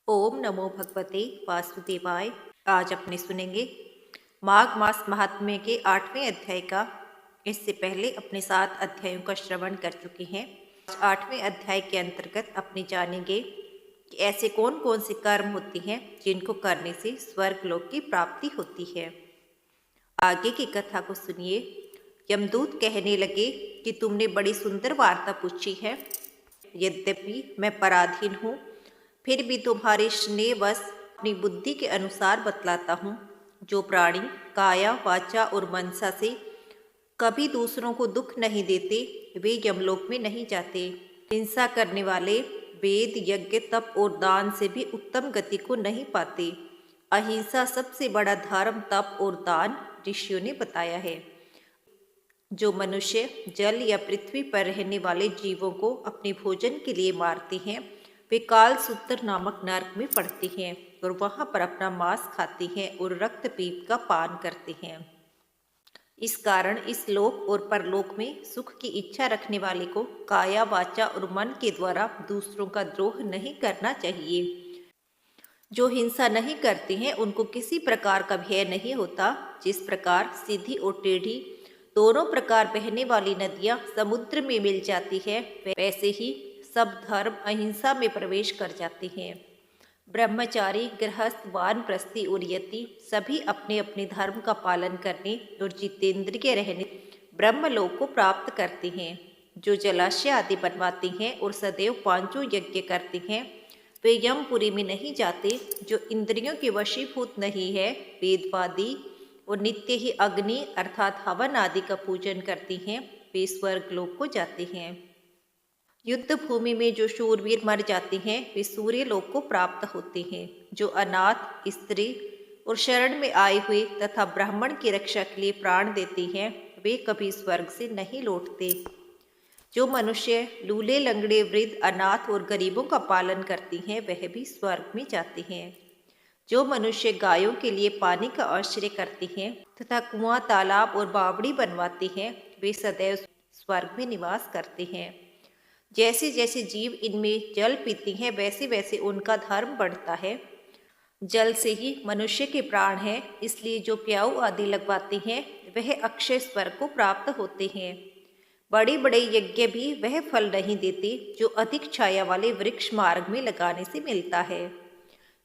ओम नमो भगवते वासुदेवाय। आज अपने सुनेंगे माघ मास महात्म्य के 8वें अध्याय का। इससे पहले अपने 7 अध्यायों का श्रवण कर चुके हैं। 8वें अध्याय के अंतर्गत अपने जानेंगे कि ऐसे कौन कौन से कर्म होते हैं जिनको करने से स्वर्ग लोक की प्राप्ति होती है। आगे की कथा को सुनिए। यमदूत कहने लगे कि तुमने बड़ी सुंदर वार्ता पूछी है। यद्यपि मैं पराधीन हूँ, फिर भी तुम्हारे स्नेहवश अपनी बुद्धि के अनुसार बतलाता हूँ। जो प्राणी काया वाचा और मनसा से कभी दूसरों को दुख नहीं देते, वे यमलोक में नहीं जाते। हिंसा करने वाले वेद यज्ञ तप और दान से भी उत्तम गति को नहीं पाते। अहिंसा सबसे बड़ा धर्म तप और दान ऋषियों ने बताया है। जो मनुष्य जल या पृथ्वी पर रहने वाले जीवों को अपने भोजन के लिए मारते हैं, वे काल सूत्र नामक नरक में पड़ते हैं और वहां पर अपना मांस खाते हैं और रक्त पीप का पान करते हैं। इस कारण इस लोक और परलोक में सुख की इच्छा रखने वाले को काया वाचा और मन के द्वारा दूसरों का द्रोह नहीं करना चाहिए। जो हिंसा नहीं करते हैं उनको किसी प्रकार का भय नहीं होता। जिस प्रकार सीधी और टेढ़ी दोनों प्रकार बहने वाली नदियां समुद्र में मिल जाती है, वैसे ही सब धर्म अहिंसा में प्रवेश कर जाते हैं। ब्रह्मचारी, गृहस्थ, वानप्रस्थी और यति सभी अपने अपने धर्म का पालन करने और जितेंद्रिय रहने ब्रह्मलोक को प्राप्त करते हैं। जो जलाशय आदि बनवाते हैं और सदैव 5 यज्ञ करते हैं, वे यमपुरी में नहीं जाते। जो इंद्रियों के वशीभूत नहीं है, वेदवादी और नित्य ही अग्नि अर्थात हवन आदि का पूजन करती हैं, वे स्वर्ग लोक को जाते हैं। युद्ध भूमि में जो शूरवीर मर जाते हैं, वे सूर्य लोक को प्राप्त होते हैं। जो अनाथ, स्त्री और शरण में आए हुए तथा ब्राह्मण की रक्षा के लिए प्राण देते हैं, वे कभी स्वर्ग से नहीं लौटते। जो मनुष्य लूले, लंगड़े, वृद्ध, अनाथ और गरीबों का पालन करती हैं, वह भी स्वर्ग में जाते हैं। जो मनुष्य गायों के लिए पानी का आश्रय करते हैं तथा कुआं, तालाब और बावड़ी बनवाते हैं, वे सदैव स्वर्ग में निवास करते हैं। जैसे जैसे जीव इनमें जल पीते हैं, वैसे वैसे उनका धर्म बढ़ता है। जल से ही मनुष्य के प्राण हैं, इसलिए जो प्याऊ आदि लगवाते हैं, वह अक्षय स्वर्ग को प्राप्त होते हैं। बड़े बड़े यज्ञ भी वह फल नहीं देते जो अधिक छाया वाले वृक्ष मार्ग में लगाने से मिलता है।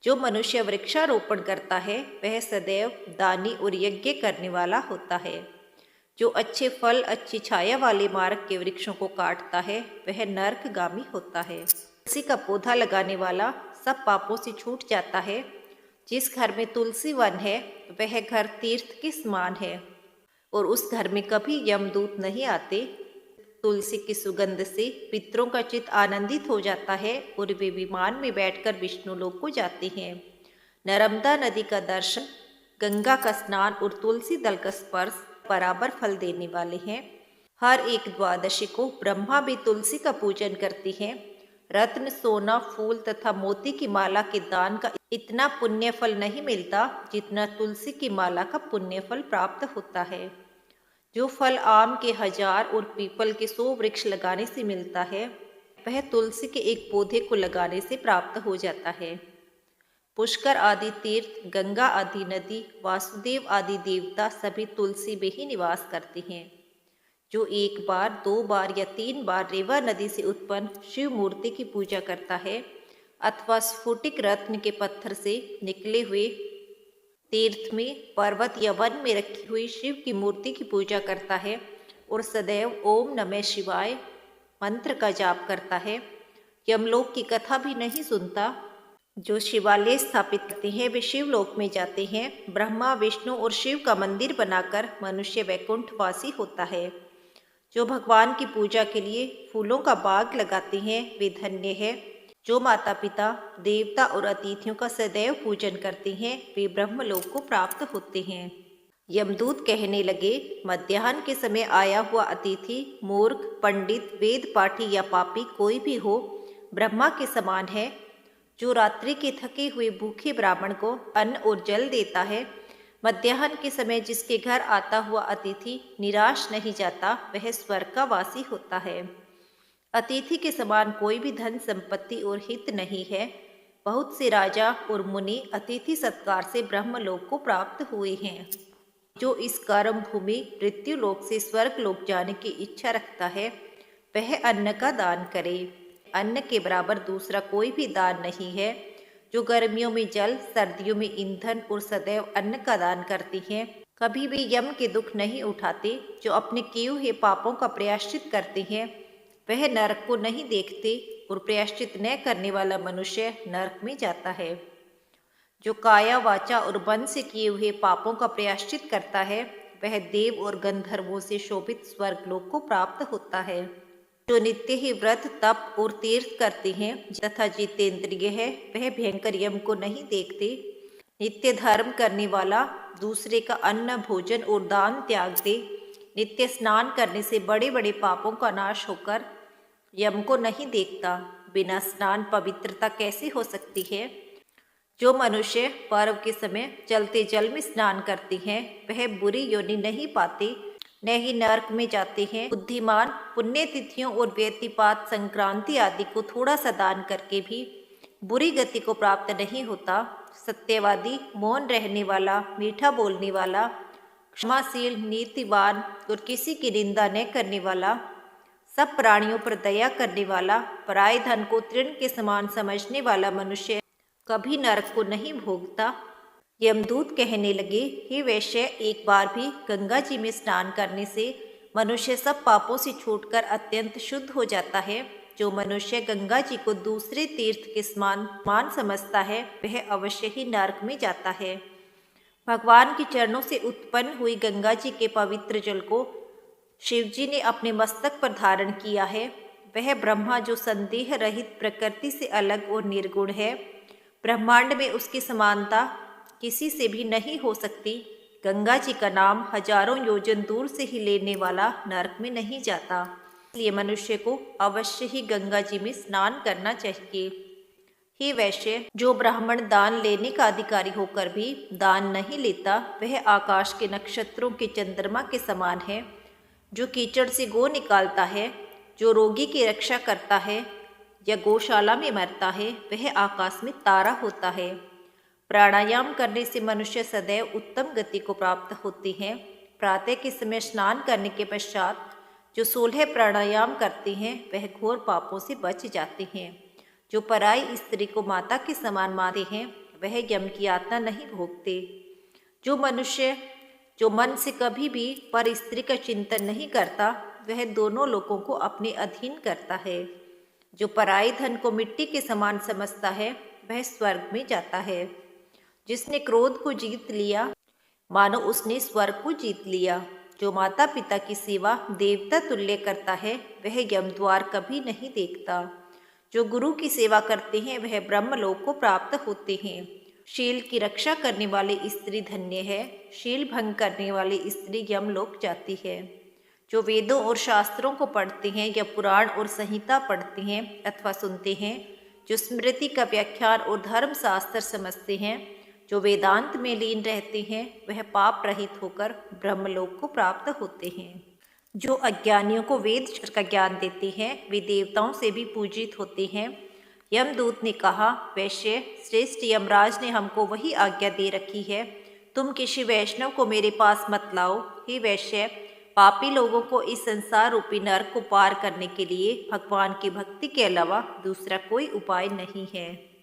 जो मनुष्य वृक्षारोपण करता है, वह सदैव दानी और यज्ञ करने वाला होता है। जो अच्छे फल, अच्छी छाया वाले मार्ग के वृक्षों को काटता है, वह नरकगामी होता है। तुलसी का पौधा लगाने वाला सब पापों से छूट जाता है। जिस घर में तुलसी वन है, वह घर तीर्थ के समान है और उस घर में कभी यमदूत नहीं आते। तुलसी की सुगंध से पितरों का चित्त आनंदित हो जाता है और वे विमान में बैठकर विष्णु लोक को जाते हैं। नर्मदा नदी का दर्शन, गंगा का स्नान और तुलसी दल का स्पर्श बराबर फल देने वाले हैं। हर एक द्वादशी को ब्रह्मा भी तुलसी का पूजन करती हैं। रत्न, सोना, फूल तथा मोती की माला के दान का इतना पुण्य फल नहीं मिलता जितना तुलसी की माला का पुण्य फल प्राप्त होता है। जो फल आम के 1000 और पीपल के 100 वृक्ष लगाने से मिलता है, वह तुलसी के एक पौधे को लगाने से प्राप्त हो जाता है। पुष्कर आदि तीर्थ, गंगा आदि नदी, वासुदेव आदि देवता सभी तुलसी में ही निवास करते हैं। जो 1 बार, 2 बार या 3 बार रेवा नदी से उत्पन्न शिव मूर्ति की पूजा करता है अथवा स्फुटिक रत्न के पत्थर से निकले हुए तीर्थ में, पर्वत या वन में रखी हुई शिव की मूर्ति की पूजा करता है और सदैव ओम नमः शिवाय मंत्र का जाप करता है, यमलोक की कथा भी नहीं सुनता। जो शिवालय स्थापित करते हैं, वे शिवलोक में जाते हैं। ब्रह्मा, विष्णु और शिव का मंदिर बनाकर मनुष्य वैकुंठवासी होता है। जो भगवान की पूजा के लिए फूलों का बाग लगाते हैं, वे धन्य है। जो माता पिता, देवता और अतिथियों का सदैव पूजन करते हैं, वे ब्रह्मलोक को प्राप्त होते हैं। यमदूत कहने लगे, मध्याह्न के समय आया हुआ अतिथि मूर्ख, पंडित, वेद पाठी या पापी कोई भी हो, ब्रह्मा के समान है। जो रात्रि के थके हुए भूखे ब्राह्मण को अन्न और जल देता है, मध्याह्न के समय जिसके घर आता हुआ अतिथि निराश नहीं जाता, वह स्वर्ग का वासी होता है। अतिथि के समान कोई भी धन संपत्ति और हित नहीं है। बहुत से राजा और मुनि अतिथि सत्कार से ब्रह्मलोक को प्राप्त हुए हैं। जो इस कर्म भूमि मृत्यु लोक से स्वर्ग लोक जाने की इच्छा रखता है वह अन्न का दान करे। अन्न के बराबर दूसरा कोई भी दान नहीं है। जो गर्मियों में जल, सर्दियों में ईंधन और सदैव अन्न का दान करती हैं, कभी भी यम के दुख नहीं उठाते। जो अपने किए हुए पापों का प्रायश्चित करते हैं वह नरक को नहीं देखते और प्रायश्चित न करने वाला मनुष्य नरक में जाता है। जो काया, वाचा और मन से किए हुए पापों का प्रायश्चित करता है वह देव और गंधर्वों से शोभित स्वर्गलोक को प्राप्त होता है। जो नित्य ही व्रत, तप और तीर्थ करते हैं तथा जितेंद्रिय है वह भयंकर यम को नहीं देखते। नित्य धर्म करने वाला दूसरे का अन्न, भोजन और दान त्याग दे। नित्य स्नान करने से बड़े बड़े पापों का नाश होकर यम को नहीं देखता। बिना स्नान पवित्रता कैसे हो सकती है? जो मनुष्य पर्व के समय चलते जल में स्नान करते हैं वह बुरी योनि नहीं पाते, न ही नरक में जाते हैं। बुद्धिमान पुण्य तिथियों और व्यतिपात, संक्रांति आदि को थोड़ा सा दान करके भी बुरी गति को प्राप्त नहीं होता। सत्यवादी, मौन रहने वाला, मीठा बोलने वाला, क्षमाशील, नीतिवान और किसी की निंदा न करने वाला, सब प्राणियों पर दया करने वाला, पराये धन को तृण के समान समझने वाला मनुष्य कभी नरक को नहीं भोगता। यमदूत कहने लगे, हे वैश्य, एक बार भी गंगा जी में स्नान करने से मनुष्य सब पापों से छूटकर अत्यंत शुद्ध हो जाता है। जो मनुष्य गंगा जी को दूसरे तीर्थ के समान समझता है वह अवश्य ही नरक में जाता है। भगवान के चरणों से उत्पन्न हुई गंगा जी के पवित्र जल को शिवजी ने अपने मस्तक पर धारण किया है। वह ब्रह्मा जो संदेह रहित, प्रकृति से अलग और निर्गुण है, ब्रह्मांड में उसकी समानता किसी से भी नहीं हो सकती। गंगा जी का नाम हजारों योजन दूर से ही लेने वाला नरक में नहीं जाता। इसलिए मनुष्य को अवश्य ही गंगा जी में स्नान करना चाहिए। हे वैश्य, जो ब्राह्मण दान लेने का अधिकारी होकर भी दान नहीं लेता वह आकाश के नक्षत्रों के चंद्रमा के समान है। जो कीचड़ से गो निकालता है, जो रोगी की रक्षा करता है या गौशाला में मरता है वह आकाश में तारा होता है। प्राणायाम करने से मनुष्य सदैव उत्तम गति को प्राप्त होते हैं। प्रातः के समय स्नान करने के पश्चात जो 16 प्राणायाम करते हैं वह घोर पापों से बच जाते हैं। जो पराई स्त्री को माता के समान मानते हैं वह यम की यातना नहीं भोगते। जो मनुष्य जो मन से कभी भी पर स्त्री का चिंतन नहीं करता वह दोनों लोगों को अपने अधीन करता है। जो पराई धन को मिट्टी के समान समझता है वह स्वर्ग में जाता है। जिसने क्रोध को जीत लिया मानो उसने स्वर्ग को जीत लिया। जो माता पिता की सेवा देवता तुल्य करता है वह यमद्वार कभी नहीं देखता। जो गुरु की सेवा करते हैं वह ब्रह्मलोक को प्राप्त होते हैं। शील की रक्षा करने वाली स्त्री धन्य है। शील भंग करने वाली स्त्री यमलोक जाती है। जो वेदों और शास्त्रों को पढ़ते हैं या पुराण और संहिता पढ़ते हैं अथवा सुनते हैं, जो स्मृति का व्याख्यान और धर्म शास्त्र समझते हैं, जो वेदांत में लीन रहते हैं वह पाप रहित होकर ब्रह्मलोक को प्राप्त होते हैं। जो अज्ञानियों को वेद का ज्ञान देते हैं वे देवताओं से भी पूजित होते हैं। यमदूत ने कहा, वैश्य श्रेष्ठ यमराज ने हमको वही आज्ञा दे रखी है, तुम किसी वैष्णव को मेरे पास मत लाओ। हे वैश्य, पापी लोगों को इस संसार रूपी नरक को पार करने के लिए भगवान की भक्ति के अलावा दूसरा कोई उपाय नहीं है।